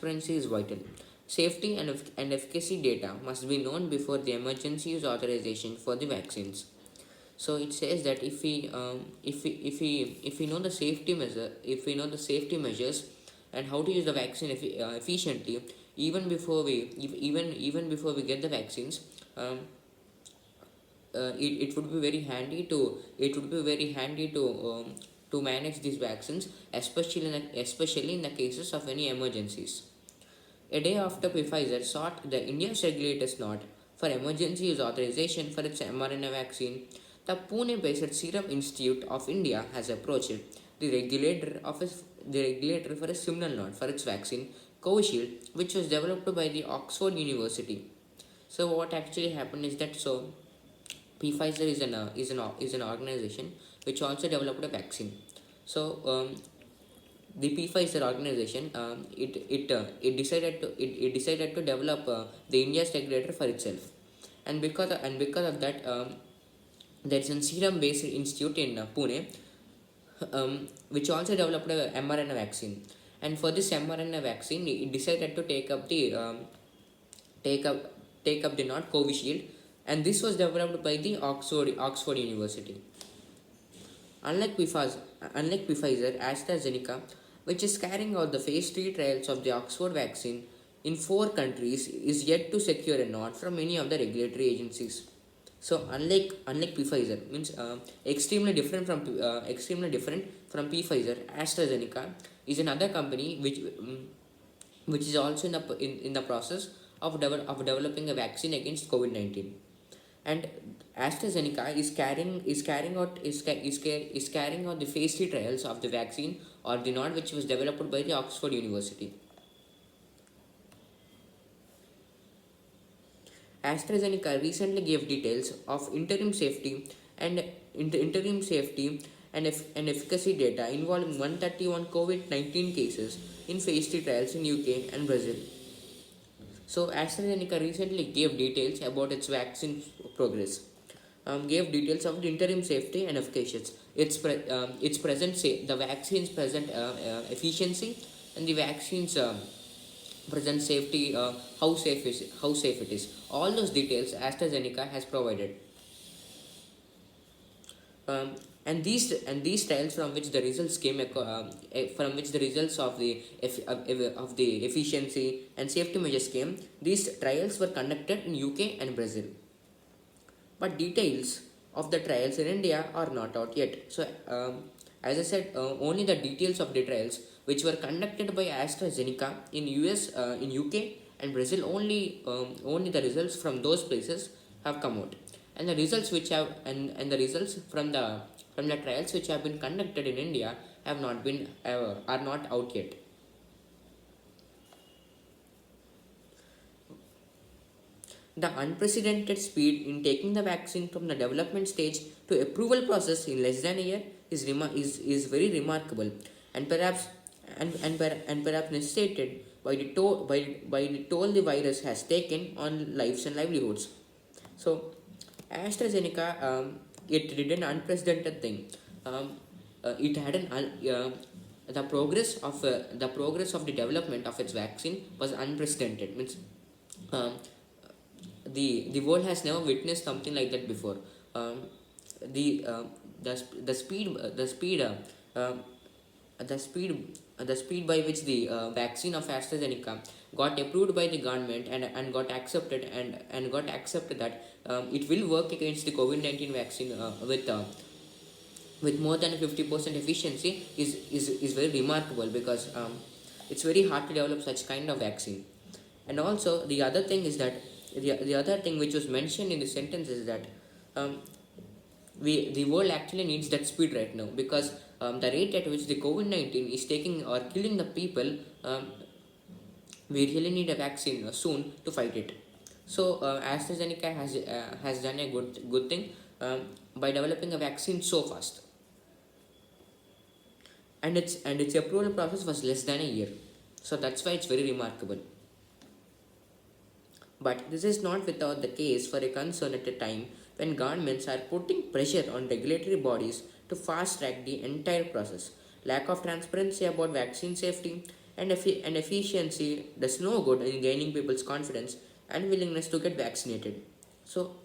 transparency is vital. Safety and efficacy data must be known before the emergency use authorization for the vaccines. So it says that if we know the safety measure, if we know the safety measures and how to use the vaccine efficiently, even before we get the vaccines, um, it would be very handy to to manage these vaccines, especially in the cases of any emergencies. A day after Pfizer sought the India's regulator's nod for emergency use authorization for its mRNA vaccine, the Pune-based Serum Institute of India has approached the regulator for a similar nod for its vaccine, Covishield, which was developed by the Oxford University. So what actually happened is that Pfizer is an organization which also developed a vaccine. So the Pfizer organization it decided to develop the India's regulator for itself, and because of that, there is a serum based institute in Pune, which also developed a mRNA vaccine. And for this mRNA vaccine, it decided to take up take up the not Covishield, and this was developed by the Oxford University. Unlike Pfizer, AstraZeneca, which is carrying out the phase 3 trials of the Oxford vaccine in 4 countries, is yet to secure a nod from any of the regulatory agencies. So unlike Pfizer, means extremely different from Pfizer, AstraZeneca is another company which is also in the process of developing a vaccine against COVID-19. And AstraZeneca is carrying out the phase 3 trials of the vaccine or the nod which was developed by the Oxford University. AstraZeneca recently gave details of interim safety and efficacy data involving 131 COVID-19 cases in phase 3 trials in UK and Brazil. So AstraZeneca recently gave details about its vaccine progress. Gave details of the interim safety and efficacy. Its present the vaccine's present efficiency and the vaccine's present safety, how safe it is. All those details AstraZeneca has provided. And these trials from which the results from which the results of the efficiency and safety measures came, these trials were conducted in UK and Brazil. But details of the trials in India are not out yet. So as I said, only the details of the trials which were conducted by AstraZeneca in US, in UK and Brazil, only the results from those places have come out, and the results which have and the results from the trials which have been conducted in India have not been are not out yet. The unprecedented speed in taking the vaccine from the development stage to approval process in less than a year is very remarkable, and perhaps necessitated by the toll the virus has taken on lives and livelihoods. So AstraZeneca, it did an unprecedented thing. It had the progress of the development of its vaccine was unprecedented. Means um, the world has never witnessed something like that before. The the speed uh, the speed the speed by which the vaccine of AstraZeneca got approved by the government and got accepted and got accepted that it will work against the COVID-19 vaccine with more than 50% efficiency is very remarkable, because it's very hard to develop such kind of vaccine. And also the other thing is that the other thing which was mentioned in the sentence is that um, the world actually needs that speed right now, because the rate at which the COVID-19 is taking or killing the people, we really need a vaccine soon to fight it. So AstraZeneca has done a good thing by developing a vaccine so fast, and its approval process was less than a year. So that's why it's very remarkable. But this is not without the case for a concern at a time when governments are putting pressure on regulatory bodies to fast track the entire process. Lack of transparency about vaccine safety, and efficiency does no good in gaining people's confidence and willingness to get vaccinated. So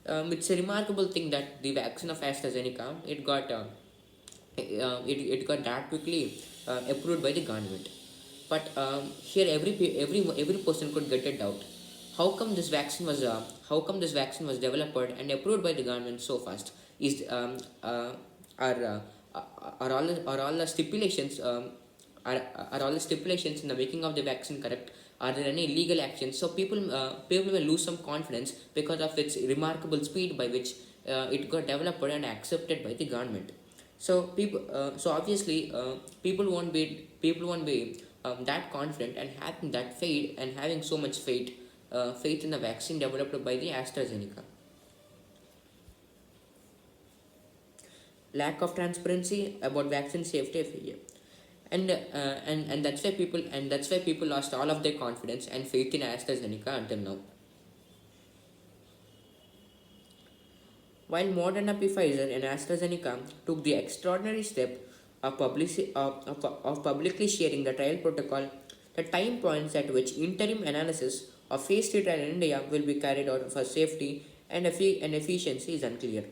it's a remarkable thing that the vaccine of AstraZeneca it got that quickly approved by the government. But here every person could get a doubt. How come this vaccine was developed and approved by the government so fast? Is are are all the stipulations are all the stipulations in the making of the vaccine correct? Are there any legal actions? So people will lose some confidence because of its remarkable speed by which it got developed and accepted by the government. So so obviously people won't be that confident and having that faith and having so much faith in the vaccine developed by the AstraZeneca. Lack of transparency about vaccine safety, and that's why people lost all of their confidence and faith in AstraZeneca until now. While Moderna, Pfizer, and AstraZeneca took the extraordinary step of publicly sharing the trial protocol, the time points at which interim analysis of phase 3 trial in India will be carried out for safety and efficiency is unclear.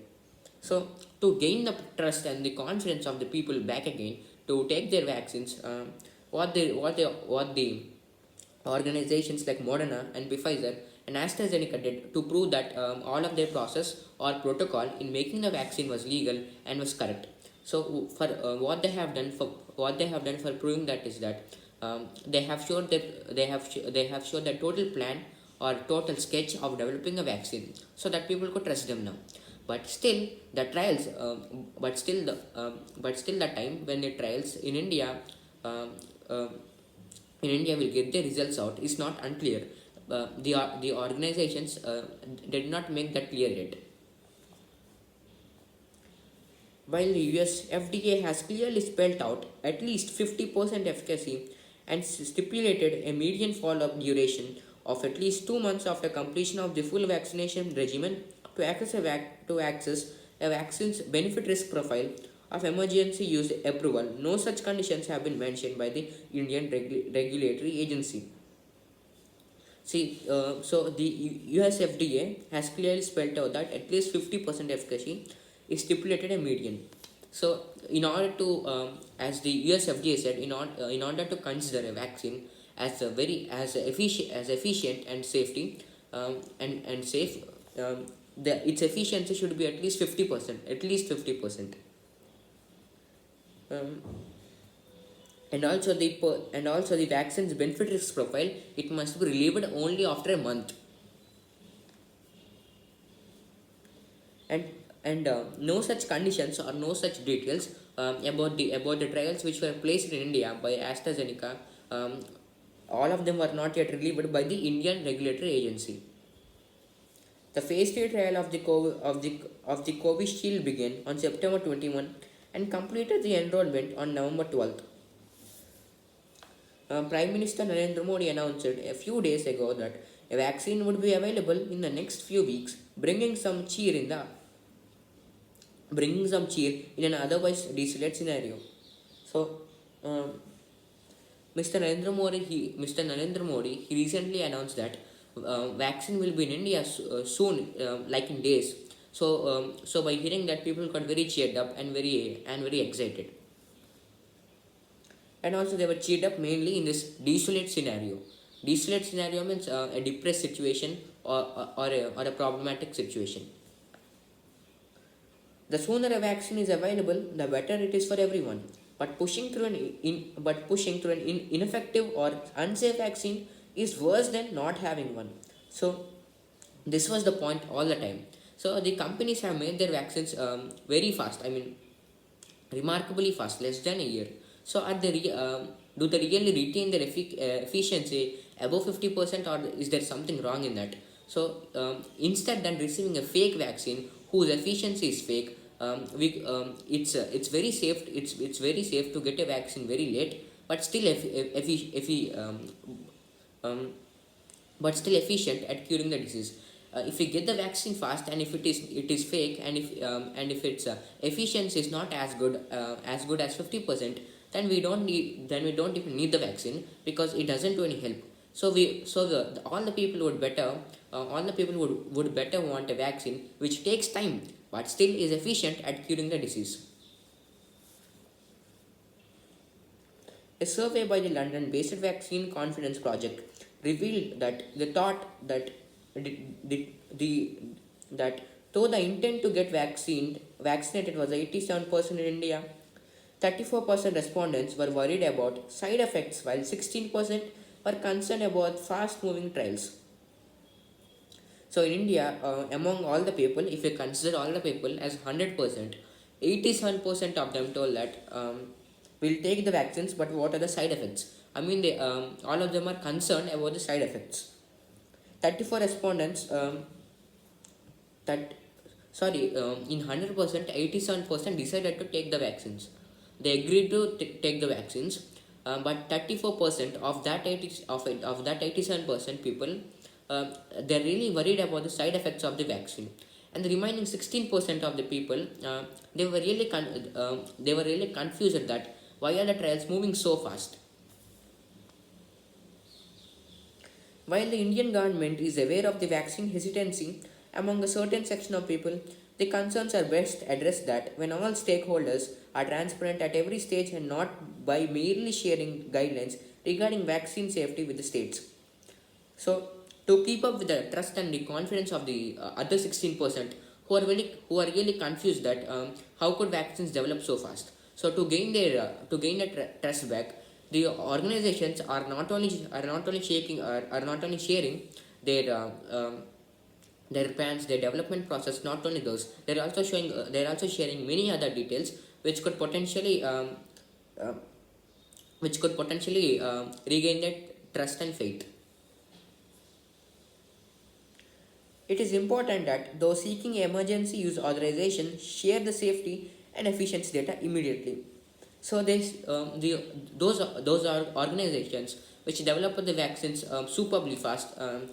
So, to gain the trust and the confidence of the people back again to take their vaccines, what the organizations like Moderna and Pfizer and AstraZeneca did to prove that all of their process or protocol in making the vaccine was legal and was correct. So for what they have done for proving that is that they have showed the total plan or total sketch of developing a vaccine so that people could trust them now. But still the trials, but still the time when the trials um, uh, in India will get the results out is not unclear. The organizations did not make that clear yet. While the US FDA has clearly spelled out at least 50% efficacy and stipulated a median follow-up duration of at least 2 months after completion of the full vaccination regimen to access a vaccine's benefit-risk profile of emergency use approval, no such conditions have been mentioned by the Indian regulatory agency. See, so the US FDA has clearly spelled out that at least 50% efficacy is stipulated a median. So, in order to, as the US FDA said, in order to consider a vaccine as a very as efficient and safety and safe, its efficiency should be at least 50%. At least 50%. Um, and also the vaccine's benefit risk profile, it must be relieved only after a month. And no such conditions or no such details about the trials which were placed in India by AstraZeneca. Um, all of them were not yet relieved by the Indian regulatory agency. The phase 3 trial of the Covishield began on September 21 and completed the enrollment on November 12th. Prime Minister Narendra Modi announced a few days ago that a vaccine would be available in the next few weeks, bringing some cheer in an otherwise desolate scenario. So, Mr. Narendra Modi, he recently announced that vaccine will be in India soon, like in days. So by hearing that, people got very cheered up and very excited. And also they were cheered up mainly in this desolate scenario. Desolate scenario means a depressed situation or a problematic situation. The sooner a vaccine is available, the better it is for everyone. But pushing through an ineffective or unsafe vaccine is worse than not having one. So this was the point all the time. So the companies have made their vaccines very fast. I mean, remarkably fast, less than a year. So do they really retain their efficiency above 50%, or is there something wrong in that? So instead than receiving a fake vaccine whose efficiency is fake, it's very safe. It's very safe to get a vaccine very late, but still um, but still efficient at curing the disease. If we get the vaccine fast, and if it is fake, and if its efficiency is not as good as 50%, then we don't even need the vaccine, because it doesn't do any help. All the people would better want a vaccine which takes time but still is efficient at curing the disease. A survey by the London-based Vaccine Confidence Project revealed that the thought that that though the intent to get vaccinated was 87% in India, 34% respondents were worried about side effects, while 16% were concerned about fast-moving trials. So in India, among all the people, if you consider all the people as 100%, 87% of them told that we'll take the vaccines, but what are the side effects? I mean, all of them are concerned about the side effects. 34 respondents, that sorry, in 100%, 87% decided to take the vaccines. They agreed to take the vaccines, but 34% of that 87% people, they're really worried about the side effects of the vaccine, and the remaining 16% of the people, they were really confused that why are the trials moving so fast. While the Indian government is aware of the vaccine hesitancy among a certain section of people, the concerns are best addressed that when all stakeholders are transparent at every stage and not by merely sharing guidelines regarding vaccine safety with the states. So, to keep up with the trust and the confidence of the other 16% who are really confused that how could vaccines develop so fast. So to gain their trust back, the organizations are not only sharing their their plans, their development process. Not only those, they're also sharing many other details which could potentially regain their trust and faith. It is important that those seeking emergency use authorization share the safety and efficiency data immediately. So those are organizations which develop the vaccines superbly fast. Um,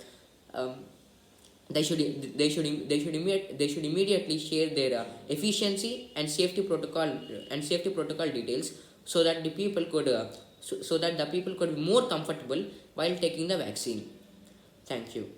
they should immediately share their efficiency and safety protocol details, so that the people could be more comfortable while taking the vaccine. Thank you.